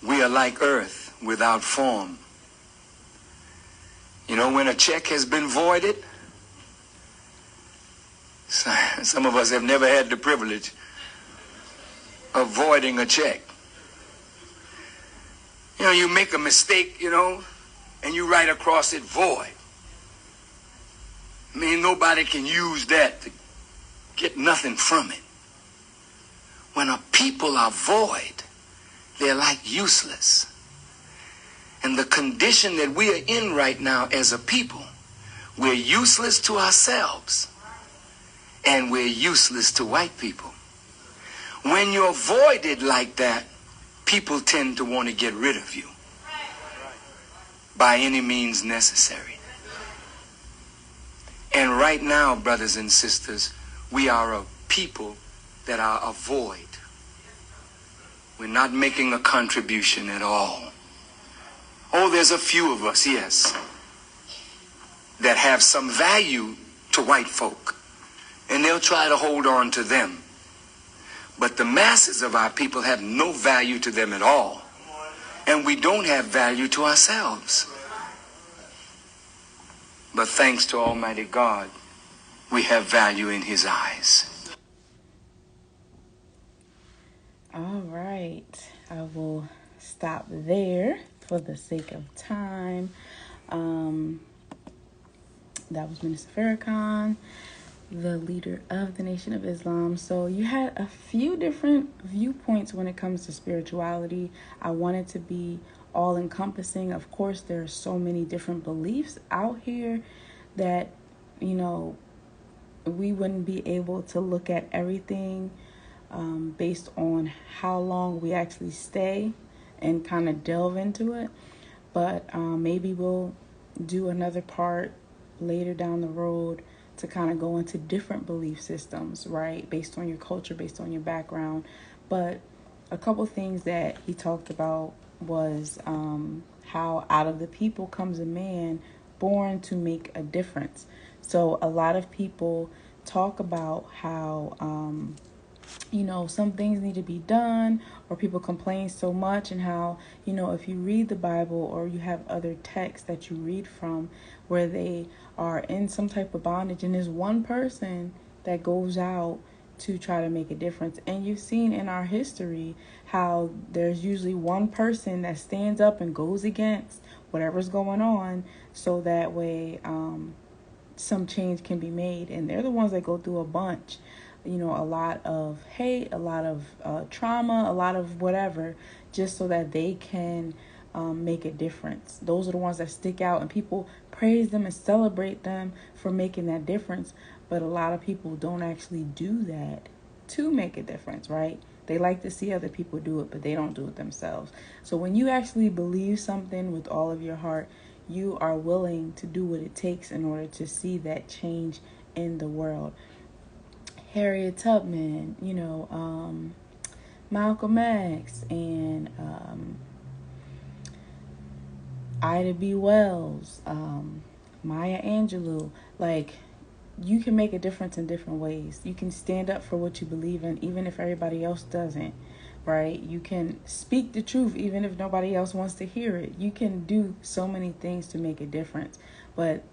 We are like earth without form. You know, when a check has been voided, some of us have never had the privilege of voiding a check. You know, you make a mistake, you know, and you write across it void. I mean, nobody can use that to get nothing from it. When a people are void, they're like useless. And the condition that we are in right now as a people, we're useless to ourselves and we're useless to white people. When you're voided like that, people tend to want to get rid of you by any means necessary. And right now, brothers and sisters, we are a people that are a void. We're not making a contribution at all. Oh, there's a few of us, yes, that have some value to white folk, and they'll try to hold on to them. But the masses of our people have no value to them at all, and we don't have value to ourselves. But thanks to Almighty God, we have value in His eyes. All right, I will stop there for the sake of time. That was Minister Farrakhan, the leader of the Nation of Islam. So you had a few different viewpoints when it comes to spirituality. I wanted to be all encompassing. Of course, there are so many different beliefs out here that, you know, we wouldn't be able to look at everything based on how long we actually stay and kind of delve into it. But maybe we'll do another part later down the road to kind of go into different belief systems, right? Based on your culture, based on your background. But a couple things that he talked about was how out of the people comes a man born to make a difference. So a lot of people talk about how, you know, some things need to be done, or people complain so much, and how, you know, if you read the Bible or you have other texts that you read from where they are in some type of bondage, and there's one person that goes out to try to make a difference. And you've seen in our history how there's usually one person that stands up and goes against whatever's going on, so that way some change can be made. And they're the ones that go through a bunch, you know, a lot of hate, a lot of trauma, a lot of whatever, just so that they can make a difference. Those are the ones that stick out, and people praise them and celebrate them for making that difference. But a lot of people don't actually do that to make a difference, right? They like to see other people do it, but they don't do it themselves. So when you actually believe something with all of your heart, you are willing to do what it takes in order to see that change in the world. Harriet Tubman, you know, Malcolm X, and Ida B. Wells, Maya Angelou. Like, you can make a difference in different ways. You can stand up for what you believe in, even if everybody else doesn't, right? You can speak the truth, even if nobody else wants to hear it. You can do so many things to make a difference, but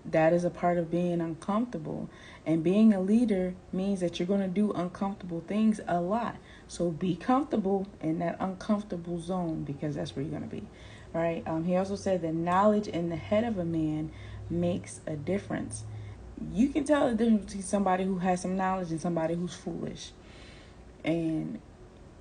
that is a part of being uncomfortable. And being a leader means that you're going to do uncomfortable things a lot. So be comfortable in that uncomfortable zone, because that's where you're going to be, right? He also said that knowledge in the head of a man makes a difference. You can tell the difference between somebody who has some knowledge and somebody who's foolish. And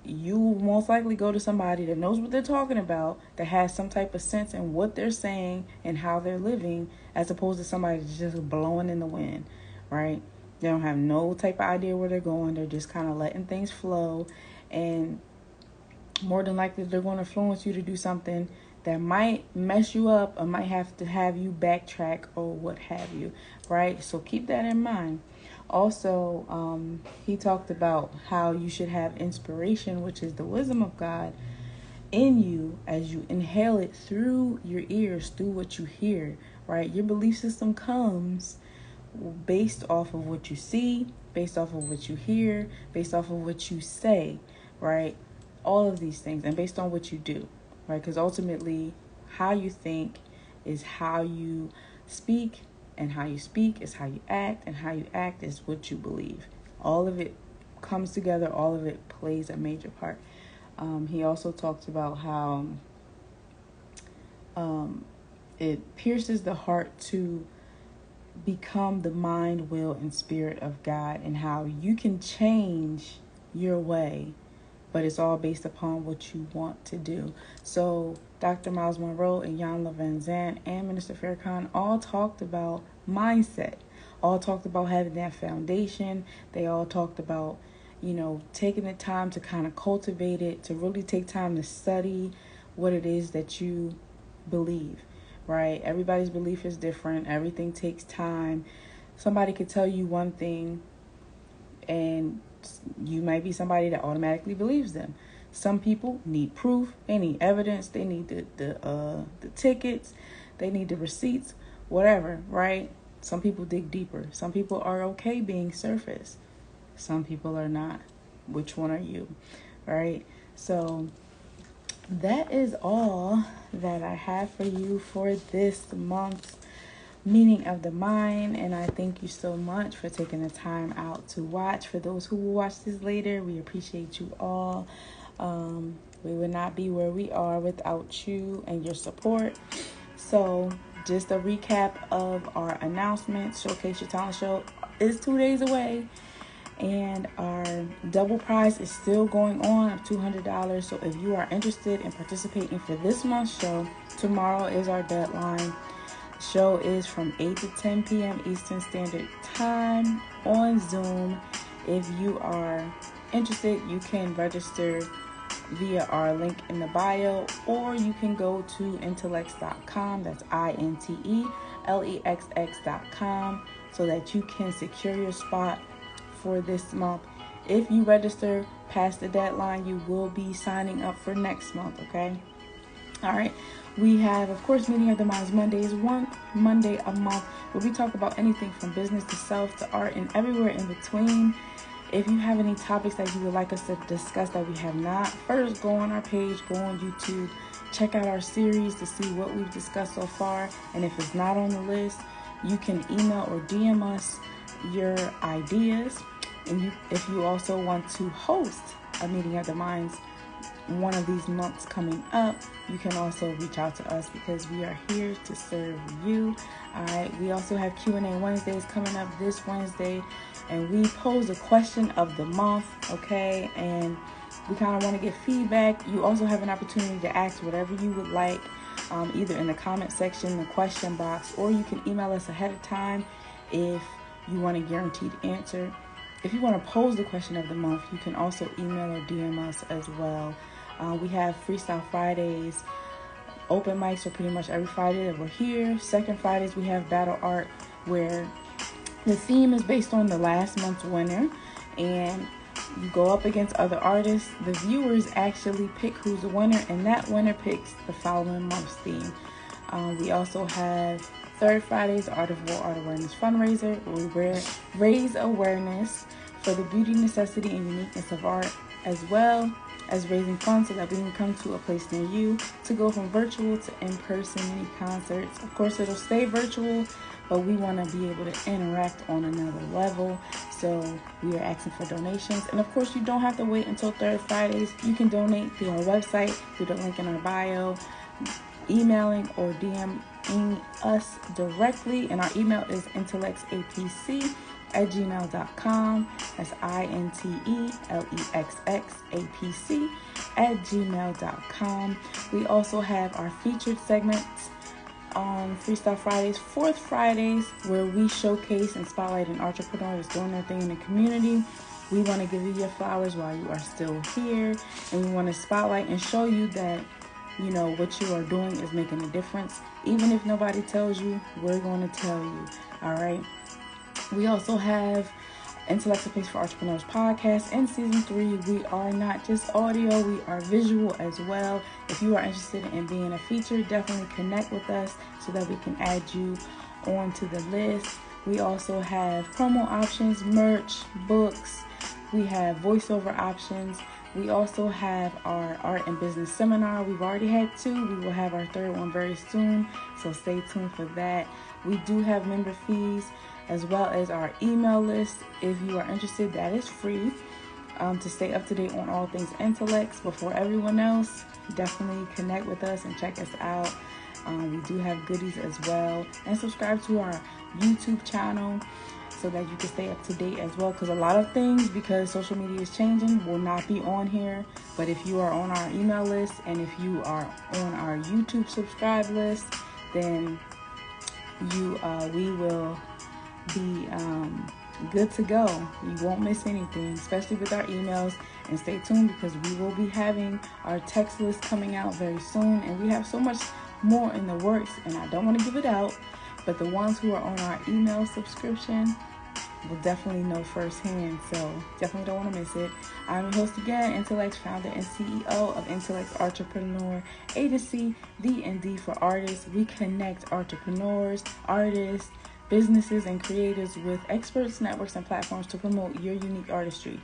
you will most likely go to somebody that knows what they're talking about, that has some type of sense in what they're saying and how they're living, as opposed to somebody that's just blowing in the wind, right? They don't have no type of idea where they're going. They're just kind of letting things flow. And more than likely, they're going to influence you to do something that might mess you up, or might have to have you backtrack, or what have you, right? So keep that in mind. Also, he talked about how you should have inspiration, which is the wisdom of God, in you as you inhale it through your ears, through what you hear, right? Your belief system comes based off of what you see, based off of what you hear, based off of what you say, right? All of these things, and based on what you do, right? Because ultimately, how you think is how you speak, and how you speak is how you act, and how you act is what you believe. All of it comes together. All of it plays a major part. He also talks about how it pierces the heart to become the mind, will, and spirit of God, and how you can change your way, but it's all based upon what you want to do. So Dr. Miles Monroe and Iyanla Vanzant and Minister Farrakhan all talked about mindset, all talked about having that foundation. They all talked about, you know, taking the time to kind of cultivate it, to really take time to study what it is that you believe, right? Everybody's belief is different. Everything takes time. Somebody could tell you one thing and you might be somebody that automatically believes them. Some people need proof, they need evidence, they need the tickets, they need the receipts, whatever, right? Some people dig deeper. Some people are okay being surface. Some people are not. Which one are you, right? So that is all that I have for you for this month's Meeting of the Mind, and I thank you so much for taking the time out to watch. For those who will watch this later, we appreciate you all. We would not be where we are without you and your support. So just a recap of our announcements. Showcase Your Talent Show is 2 days away, and our double prize is still going on of $200. So if you are interested in participating for this month's show, tomorrow is our deadline. The show is from 8 to 10 p.m. Eastern Standard Time on Zoom. If you are interested, you can register via our link in the bio, or you can go to intelex.com. That's INTELEXX.com, so that you can secure your spot for this month. If you register past the deadline, you will be signing up for next month, okay? All right. We have, of course, Meeting of the Minds Mondays, one Monday a month, where we talk about anything from business to self to art and everywhere in between. If you have any topics that you would like us to discuss that we have not, first go on our page, go on YouTube, check out our series to see what we've discussed so far. And if it's not on the list, you can email or DM us your ideas. And if you also want to host a Meeting of the Minds one of these months coming up, you can also reach out to us, because we are here to serve you. All right. We also have Q&A Wednesdays coming up this Wednesday, and we pose a question of the month, okay? And we kind of want to get feedback. You also have an opportunity to ask whatever you would like, either in the comment section, the question box, or you can email us ahead of time if you want a guaranteed answer. If you want to pose the question of the month, you can also email or DM us as well. We have Freestyle Fridays, open mics are pretty much every Friday that we're here. Second Fridays, we have Battle Art, where the theme is based on the last month's winner, and you go up against other artists. The viewers actually pick who's the winner, and that winner picks the following month's theme. We also have Third Fridays, Art of War, Art Awareness Fundraiser, where we raise awareness for the beauty, necessity, and uniqueness of art, as well as raising funds so that we can come to a place near you to go from virtual to in-person mini concerts. Of course, it'll stay virtual, but we want to be able to interact on another level. So we are asking for donations. And of course, you don't have to wait until Third Fridays. You can donate through our website, through the link in our bio, emailing or DMing us directly. And our email is intelexapc@gmail.com. That's INTELEXXAPC@gmail.com. We also have our featured segments on Freestyle Fridays, Fourth Fridays, where we showcase and spotlight an entrepreneur that's doing their thing in the community. We want to give you your flowers while you are still here, and we want to spotlight and show you that, you know, what you are doing is making a difference. Even if nobody tells you, we're going to tell you. All right. We also have Intellectual Pace for Entrepreneurs podcast. In season 3, we are not just audio, we are visual as well. If you are interested in being a feature, definitely connect with us so that we can add you onto the list. We also have promo options, merch, books. We have voiceover options. We also have our art and business seminar. We've already had 2. We will have our 3rd one very soon, so stay tuned for that. We do have member fees, as well as our email list. If you are interested, that is free to stay up to date on all things Intellects before everyone else. Definitely connect with us and check us out. We do have goodies as well. And subscribe to our YouTube channel so that you can stay up to date as well, because a lot of things, because social media is changing, will not be on here. But if you are on our email list and if you are on our YouTube subscribe list, then we will be good to go. You won't miss anything, especially with our emails. And stay tuned, because we will be having our text list coming out very soon, and we have so much more in the works, and I don't want to give it out, but the ones who are on our email subscription, will definitely know firsthand. So definitely don't want to miss it. I'm your host again, Intellect's founder and CEO of Intellect's Artrepreneur Agency, D&D for Artists. We connect entrepreneurs, artists, businesses, and creators with experts, networks, and platforms to promote your unique artistry.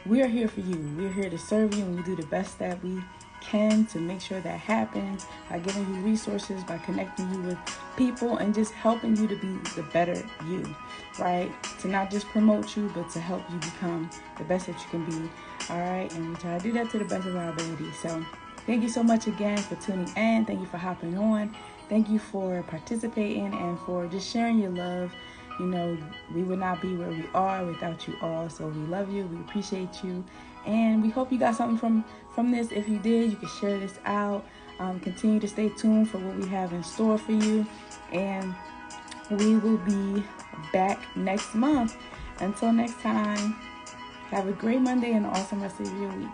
We are here for you. We're here to serve you, and we do the best that we can to make sure that happens by giving you resources, by connecting you with people, and just helping you to be the better you, right? To not just promote you, but to help you become the best that you can be, all right? And we try to do that to the best of our ability. So thank you so much again for tuning in. Thank you for hopping on. Thank you for participating and for just sharing your love. You know, we would not be where we are without you all. So we love you. We appreciate you. And we hope you got something from this. If you did, you can share this out. Continue to stay tuned for what we have in store for you. And we will be back next month. Until next time, have a great Monday and an awesome rest of your week.